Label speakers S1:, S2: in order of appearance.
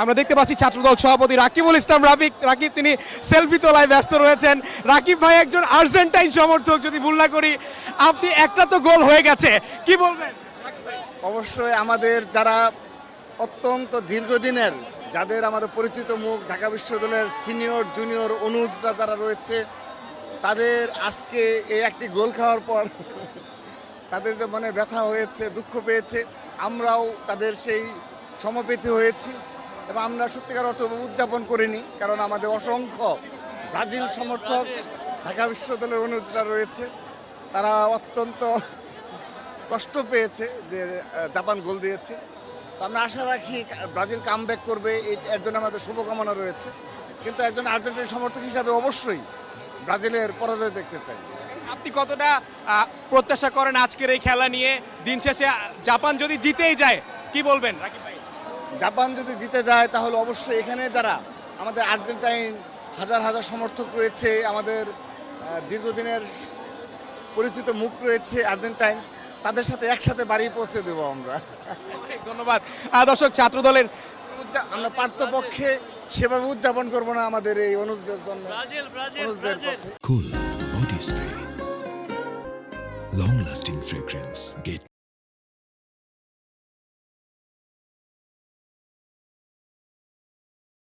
S1: আমরা দেখতে পাচ্ছি ছাত্রদল সভাপতি রাকিবুল ইসলাম রাকিব তিনি সেলফি তোলায় ব্যস্ত রয়েছেন। রাকিব ভাই একজন আর্জেন্টাইন সমর্থক, যদি ভুল না করি। আপনি একটা তো গোল হয়ে গেছে, কি বলবেন?
S2: অবশ্যই আমাদের যারা অত্যন্ত দীর্ঘদিনের, যাদের আমাদের পরিচিত মুখ, ঢাকা বিশ্ববিদ্যালয়ের সিনিয়র জুনিয়র অনুজরা যারা রয়েছে, তাদের আজকে এই একটি গোল খাওয়ার পর তাদের যে মনে ব্যথা হয়েছে, দুঃখ পেয়েছে, আমরাও তাদের সেই সমবেতি হয়েছি এবং আমরা সত্যিকার অর্থ উদযাপন করিনি, কারণ আমাদের অসংখ্য ব্রাজিল সমর্থক ঢাকা বিশ্ববিদ্যালয়ের অনুজরা রয়েছে। তারা অত্যন্ত কষ্ট পেয়েছে যে জাপান গোল দিয়েছে। তো আমরা আশা রাখি ব্রাজিল কামব্যাক করবে, এর জন্য আমাদের শুভকামনা রয়েছে। কিন্তু একজন আর্জেন্টিনা সমর্থক হিসাবে অবশ্যই ব্রাজিলের পরাজয় দেখতে চাই।
S1: আপনি কতটা প্রত্যাশা করেন আজকের এই খেলা নিয়ে? দিন শেষে জাপান যদি জিতেই যায়, কি বলবেন রাকিব ভাই?
S2: জাপান যদি জিতে যায় তাহলে অবশ্যই এখানে যারা আমাদের আর্জেন্টাইন হাজার হাজার সমর্থক রয়েছে, আমাদের দীর্ঘদিনের পরিচিত মুখ রয়েছে আর্জেন্টাইন, তাদের সাথে একসাথে বাড়ি পৌঁছে দেবো আমরা।
S1: অনেক ধন্যবাদ। দর্শক, ছাত্রদলের
S2: আমরা পার্থপক্ষে সেভাবে উদযাপন করবো না আমাদের এই অনুজদের জন্য। অনুজদের পক্ষে
S3: Cool body spray. Long lasting fragrance. Get